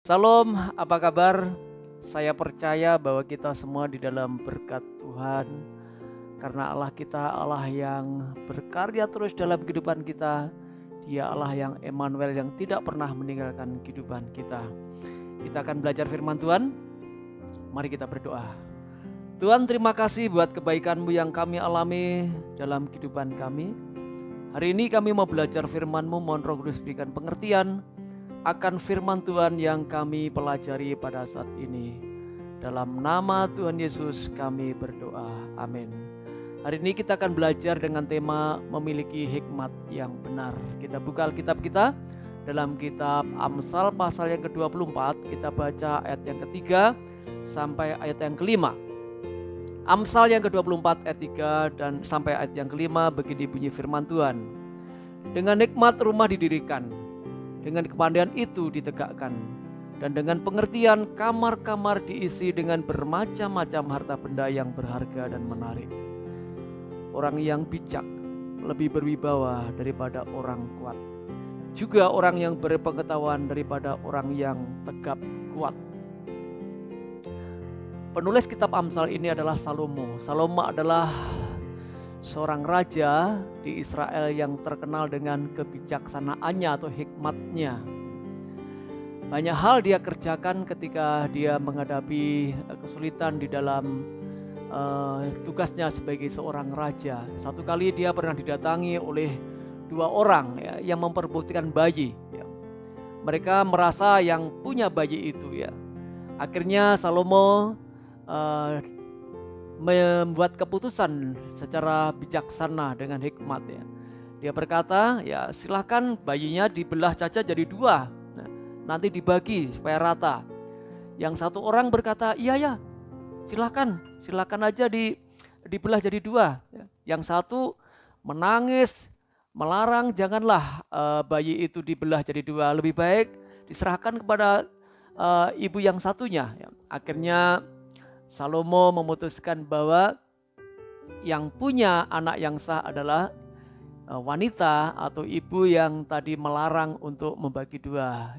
Salam, apa kabar? Saya percaya bahwa kita semua di dalam berkat Tuhan. Karena Allah kita Allah yang berkarya terus dalam kehidupan kita. Dia Allah yang Emmanuel yang tidak pernah meninggalkan kehidupan kita. Kita akan belajar firman Tuhan. Mari kita berdoa. Tuhan, terima kasih buat kebaikan-Mu yang kami alami dalam kehidupan kami. Hari ini kami mau belajar firman-Mu, mohon Roh Kudus berikan pengertian akan firman Tuhan yang kami pelajari pada saat ini. Dalam nama Tuhan Yesus kami berdoa, amin. Hari ini kita akan belajar dengan tema memiliki hikmat yang benar. Kita buka Alkitab kita dalam kitab Amsal pasal yang ke-24. Kita baca ayat yang ketiga sampai ayat yang kelima. Amsal yang ke-24 ayat 3 dan sampai ayat yang kelima, begini bunyi firman Tuhan. Dengan nikmat rumah didirikan, dengan kepandaian itu ditegakkan, dan dengan pengertian kamar-kamar diisi dengan bermacam-macam harta benda yang berharga dan menarik. Orang yang bijak lebih berwibawa daripada orang kuat, juga orang yang berpengetahuan daripada orang yang tegap kuat. Penulis kitab Amsal ini adalah Salomo. Salomo adalah seorang raja di Israel yang terkenal dengan kebijaksanaannya atau hikmatnya. Banyak hal dia kerjakan ketika dia menghadapi kesulitan di dalam tugasnya sebagai seorang raja. Satu kali dia pernah didatangi oleh dua orang yang memperebutkan bayi. Mereka merasa yang punya bayi itu. Akhirnya Salomo membuat keputusan secara bijaksana dengan hikmat. Dia berkata, silahkan bayinya dibelah saja jadi dua, nanti dibagi supaya rata. Yang satu orang berkata, iya silahkan aja dibelah jadi dua. Yang satu menangis melarang, janganlah bayi itu dibelah jadi dua, lebih baik diserahkan kepada ibu yang satunya. Akhirnya Salomo memutuskan bahwa yang punya anak yang sah adalah wanita atau ibu yang tadi melarang untuk membagi dua.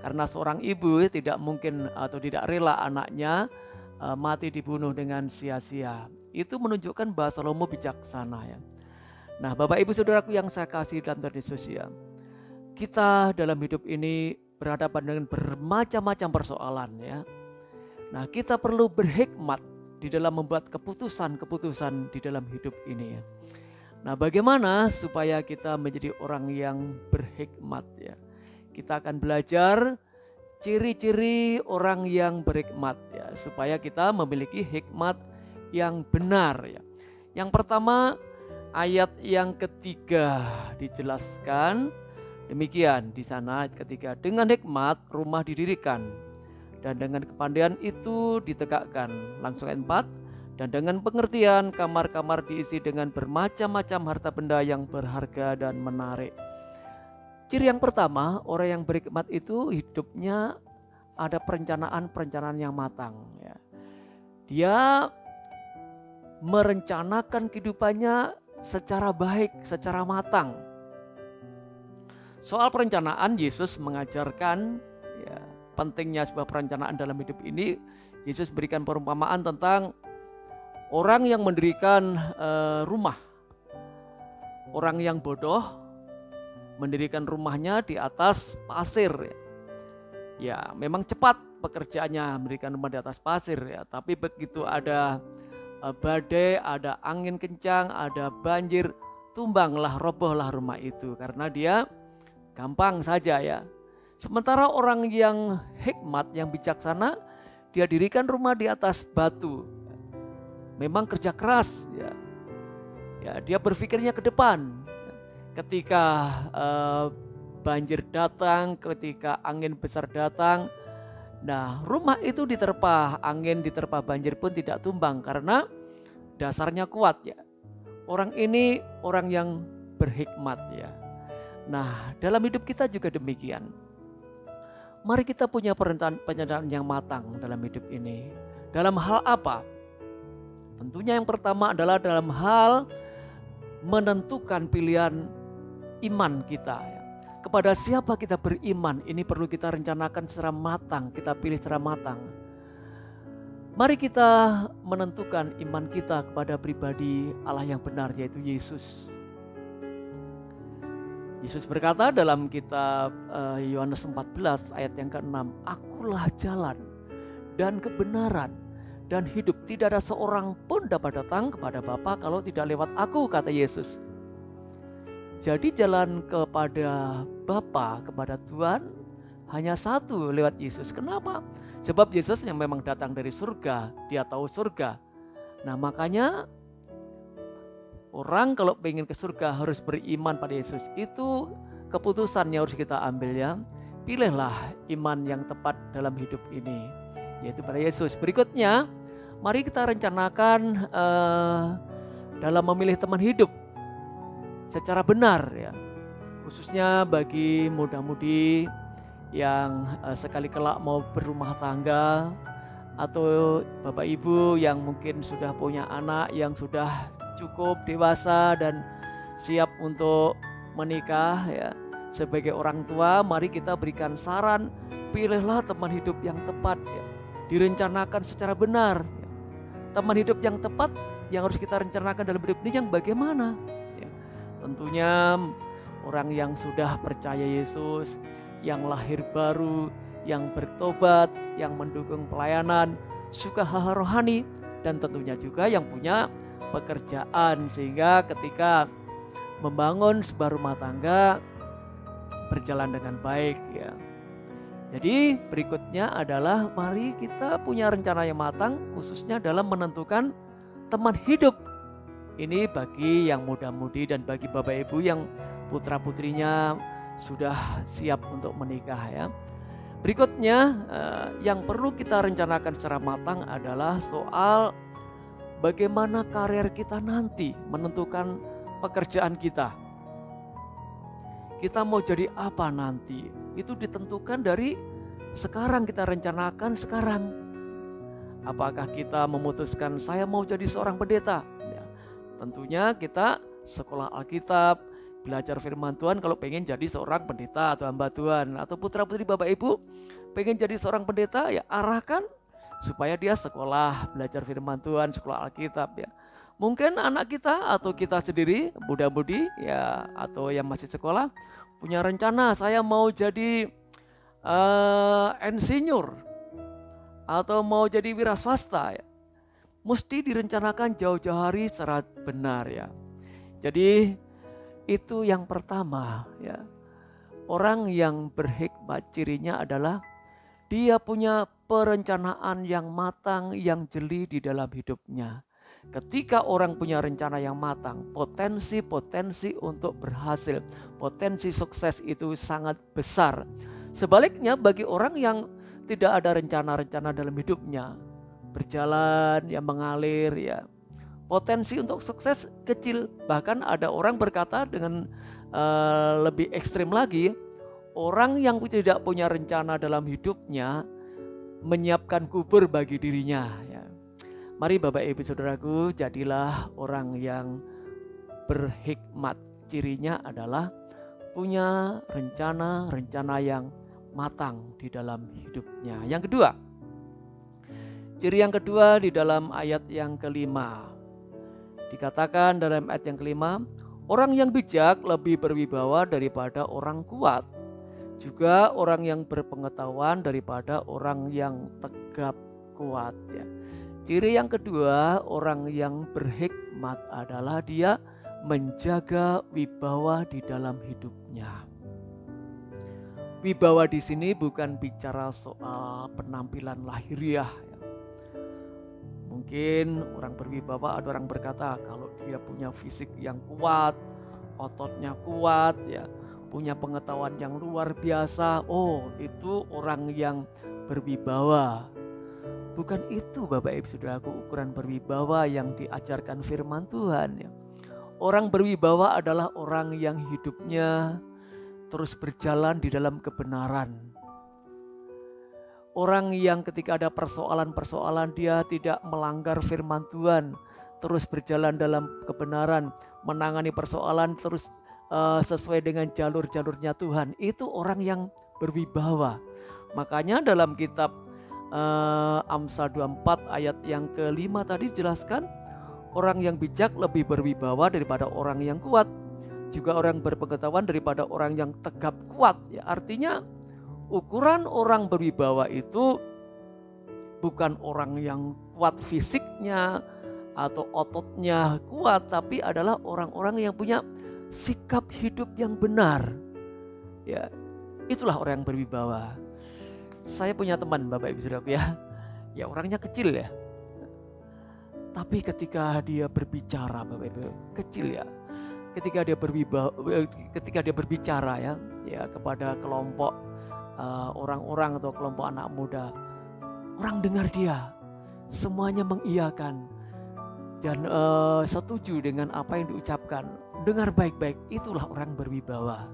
Karena seorang ibu tidak mungkin atau tidak rela anaknya mati dibunuh dengan sia-sia. Itu menunjukkan bahwa Salomo bijaksana. Nah, Bapak Ibu Saudaraku yang saya kasih dalam Tuhan Yesus, kita dalam hidup ini berhadapan dengan bermacam-macam persoalan. Nah, kita perlu berhikmat di dalam membuat keputusan-keputusan di dalam hidup ini. Nah, bagaimana supaya kita menjadi orang yang berhikmat? Kita akan belajar ciri-ciri orang yang berhikmat, supaya kita memiliki hikmat yang benar. Yang pertama, ayat yang ketiga dijelaskan demikian di sana ketika dengan hikmat rumah didirikan, dan dengan kepandaian itu ditegakkan. Langsung ayat 4. Dan dengan pengertian kamar-kamar diisi dengan bermacam-macam harta benda yang berharga dan menarik. Ciri yang pertama, orang yang berhikmat itu hidupnya ada perencanaan yang matang. Dia merencanakan kehidupannya secara baik, secara matang. Soal perencanaan, Yesus mengajarkan pentingnya sebuah perencanaan dalam hidup ini. Yesus berikan perumpamaan tentang orang yang mendirikan rumah. Orang yang bodoh mendirikan rumahnya di atas pasir. Memang cepat pekerjaannya mendirikan rumah di atas pasir. Tapi begitu ada badai, ada angin kencang, ada banjir, tumbanglah, robohlah rumah itu karena dia gampang saja. Sementara orang yang hikmat, yang bijaksana, dia dirikan rumah di atas batu. Memang kerja keras, dia berpikirnya ke depan. Ketika banjir datang, ketika angin besar datang, nah rumah itu diterpa angin, diterpa banjir pun tidak tumbang karena dasarnya kuat. Orang ini orang yang berhikmat. Nah, dalam hidup kita juga demikian. Mari kita punya perencanaan yang matang dalam hidup ini. Dalam hal apa? Tentunya yang pertama adalah dalam hal menentukan pilihan iman kita. Kepada siapa kita beriman, ini perlu kita rencanakan secara matang, kita pilih secara matang. Mari kita menentukan iman kita kepada pribadi Allah yang benar, yaitu Yesus. Yesus berkata dalam kitab Yohanes 14 ayat yang ke-6, "Akulah jalan dan kebenaran dan hidup. Tidak ada seorang pun dapat datang kepada Bapa kalau tidak lewat aku," kata Yesus. Jadi jalan kepada Bapa, kepada Tuhan hanya satu, lewat Yesus. Kenapa? Sebab Yesus yang memang datang dari surga, dia tahu surga. Nah makanya orang kalau pengen ke surga harus beriman pada Yesus. Itu keputusan yang harus kita ambil ya. Pilihlah iman yang tepat dalam hidup ini, yaitu pada Yesus. Berikutnya, mari kita rencanakan dalam memilih teman hidup secara benar ya. Khususnya bagi muda-mudi yang sekali kelak mau berumah tangga, atau bapak ibu yang mungkin sudah punya anak yang sudah cukup dewasa dan siap untuk menikah ya. Sebagai orang tua, mari kita berikan saran, pilihlah teman hidup yang tepat ya. Direncanakan secara benar ya. Teman hidup yang tepat yang harus kita rencanakan dalam hidup ini yang bagaimana ya. Tentunya orang yang sudah percaya Yesus, yang lahir baru, yang bertobat, yang mendukung pelayanan, suka hal-hal rohani, dan tentunya juga yang punya pekerjaan sehingga ketika membangun sebuah rumah tangga berjalan dengan baik ya. Jadi berikutnya adalah mari kita punya rencana yang matang khususnya dalam menentukan teman hidup. Ini bagi yang muda-mudi dan bagi bapak ibu yang putra-putrinya sudah siap untuk menikah ya. Berikutnya yang perlu kita rencanakan secara matang adalah soal bagaimana karir kita nanti, menentukan pekerjaan kita. Kita mau jadi apa nanti? Itu ditentukan dari sekarang, kita rencanakan sekarang. Apakah kita memutuskan saya mau jadi seorang pendeta? Ya, tentunya kita sekolah Alkitab, belajar firman Tuhan kalau pengen jadi seorang pendeta atau hamba Tuhan. Atau putra-putri bapak ibu pengen jadi seorang pendeta, ya arahkan supaya dia sekolah, belajar firman Tuhan, sekolah Alkitab ya. Mungkin anak kita atau kita sendiri, muda-mudi ya, atau yang masih sekolah, punya rencana saya mau jadi insinyur atau mau jadi wira swasta ya. Mesti direncanakan jauh-jauh hari secara benar ya. Jadi itu yang pertama ya. Orang yang berhikmat cirinya adalah dia punya perencanaan yang matang, yang jeli di dalam hidupnya. Ketika orang punya rencana yang matang, potensi-potensi untuk berhasil, potensi sukses itu sangat besar. Sebaliknya bagi orang yang tidak ada rencana-rencana dalam hidupnya, berjalan yang mengalir ya, potensi untuk sukses kecil. Bahkan ada orang berkata dengan lebih ekstrim lagi, orang yang tidak punya rencana dalam hidupnya menyiapkan kubur bagi dirinya ya. Mari Bapak Ibu Saudaraku, jadilah orang yang berhikmat. Cirinya adalah punya rencana-rencana yang matang di dalam hidupnya. Yang kedua, ciri yang kedua di dalam ayat yang kelima. Dikatakan dalam ayat yang kelima, orang yang bijak lebih berwibawa daripada orang kuat. Juga orang yang berpengetahuan daripada orang yang tegap kuat ya. Ciri yang kedua, orang yang berhikmat adalah dia menjaga wibawa di dalam hidupnya. Wibawa di sini bukan bicara soal penampilan lahiriah ya. Mungkin orang berwibawa, ada orang berkata kalau dia punya fisik yang kuat, ototnya kuat ya, punya pengetahuan yang luar biasa, oh itu orang yang berwibawa. Bukan itu Bapak Ibu Saudaraku ukuran berwibawa yang diajarkan firman Tuhan ya. Orang berwibawa adalah orang yang hidupnya terus berjalan di dalam kebenaran. Orang yang ketika ada persoalan-persoalan dia tidak melanggar firman Tuhan, terus berjalan dalam kebenaran, menangani persoalan terus sesuai dengan jalur-jalurnya Tuhan, itu orang yang berwibawa. Makanya dalam kitab Amsal 24 ayat yang ke-5 tadi dijelaskan, orang yang bijak lebih berwibawa daripada orang yang kuat, juga orang berpengetahuan daripada orang yang tegap kuat. Ya, artinya ukuran orang berwibawa itu bukan orang yang kuat fisiknya atau ototnya kuat, tapi adalah orang-orang yang punya sikap hidup yang benar. Ya, itulah orang yang berwibawa. Saya punya teman, Bapak Ibu Saudaraku ya. Ya, orangnya kecil ya. Tapi ketika dia berbicara, Bapak Ibu, kecil ya. Ketika dia berbicara ya kepada kelompok orang-orang atau kelompok anak muda, orang dengar dia, semuanya mengiyakan dan setuju dengan apa yang diucapkan. Dengar baik-baik, itulah orang berwibawa.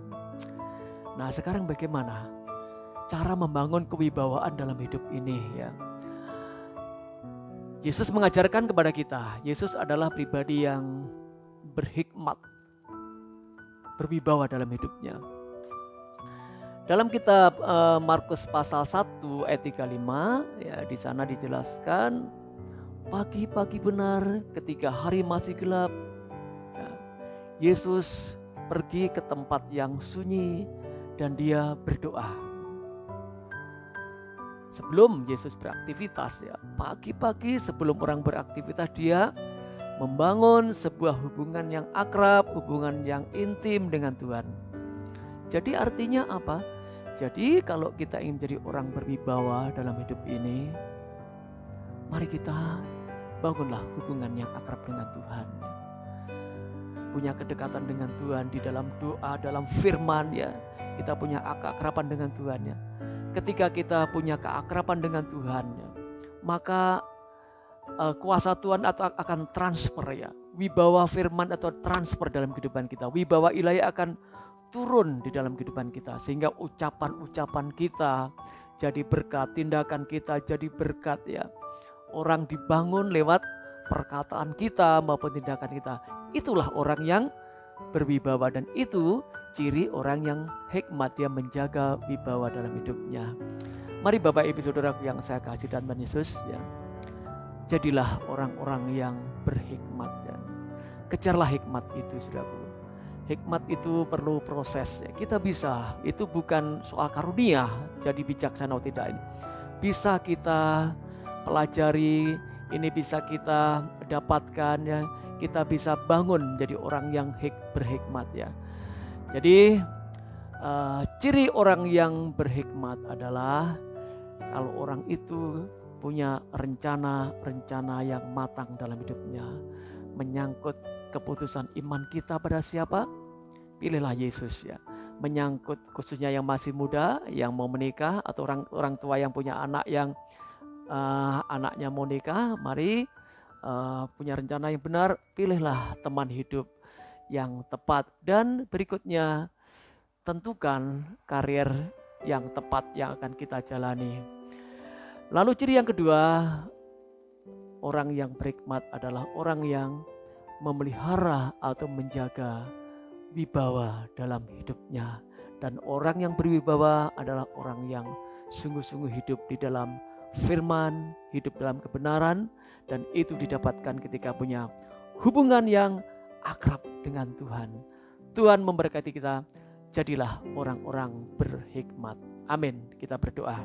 Nah, sekarang bagaimana cara membangun kewibawaan dalam hidup ini ya? Yesus mengajarkan kepada kita, Yesus adalah pribadi yang berhikmat, berwibawa dalam hidupnya. Dalam kitab Markus pasal 1 ayat 35 ya, di sana dijelaskan, pagi-pagi benar ketika hari masih gelap, ya, Yesus pergi ke tempat yang sunyi dan dia berdoa. Sebelum Yesus beraktivitas ya, pagi-pagi sebelum orang beraktivitas, dia membangun sebuah hubungan yang akrab, hubungan yang intim dengan Tuhan. Jadi artinya apa? Jadi kalau kita ingin menjadi orang berwibawa dalam hidup ini, mari kita bangunlah hubungan yang akrab dengan Tuhan. Punya kedekatan dengan Tuhan di dalam doa, dalam firman ya. Kita punya keakraban dengan Tuhan ya. Ketika kita punya keakraban dengan Tuhan ya, maka kuasa Tuhan akan transfer ya. Wibawa firman atau transfer dalam kehidupan kita. Wibawa ilahi akan turun di dalam kehidupan kita. Sehingga ucapan-ucapan kita jadi berkat, tindakan kita jadi berkat ya. Orang dibangun lewat perkataan kita maupun tindakan kita. Itulah orang yang berwibawa, dan itu ciri orang yang hikmat, dia menjaga wibawa dalam hidupnya. Mari Bapak Ibu Saudaraku yang saya kasih dan Tuhan Yesus ya, jadilah orang-orang yang berhikmat ya. Kejarlah hikmat itu, saudaraku. Hikmat itu perlu proses ya. Kita bisa, itu bukan soal karunia jadi bijaksana atau tidak, ini bisa kita pelajari, ini bisa kita dapatkan ya. Kita bisa bangun jadi orang yang berhikmat ya. Jadi ciri orang yang berhikmat adalah kalau orang itu punya rencana yang matang dalam hidupnya, menyangkut keputusan iman kita pada siapa, pilihlah Yesus ya. Menyangkut khususnya yang masih muda, yang mau menikah, atau orang tua yang punya anak yang anaknya mau nikah, mari punya rencana yang benar, pilihlah teman hidup yang tepat. Dan berikutnya, tentukan karir yang tepat yang akan kita jalani. Lalu ciri yang kedua, orang yang berhikmat adalah orang yang memelihara atau menjaga wibawa dalam hidupnya. Dan orang yang berwibawa adalah orang yang sungguh-sungguh hidup di dalam firman, hidup dalam kebenaran, dan itu didapatkan ketika punya hubungan yang akrab dengan Tuhan. Tuhan memberkati kita, jadilah orang-orang berhikmat. Amin. Kita berdoa.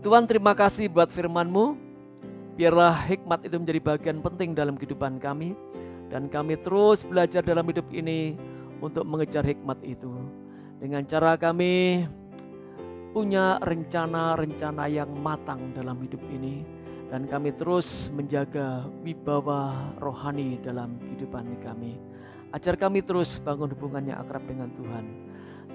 Tuhan, terima kasih buat firman-Mu. Biarlah hikmat itu menjadi bagian penting dalam kehidupan kami, dan kami terus belajar dalam hidup ini untuk mengejar hikmat itu. Dengan cara kami punya rencana-rencana yang matang dalam hidup ini, dan kami terus menjaga wibawa rohani dalam kehidupan kami. Ajar kami terus bangun hubungan yang akrab dengan Tuhan.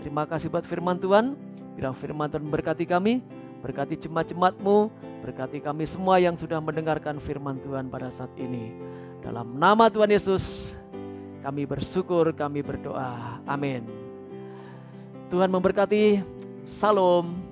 Terima kasih buat firman Tuhan. Biar firman Tuhan berkati kami, berkati jemaat-jemaat-Mu, berkati kami semua yang sudah mendengarkan firman Tuhan pada saat ini. Dalam nama Tuhan Yesus, kami bersyukur, kami berdoa. Amin. Tuhan memberkati. Salam.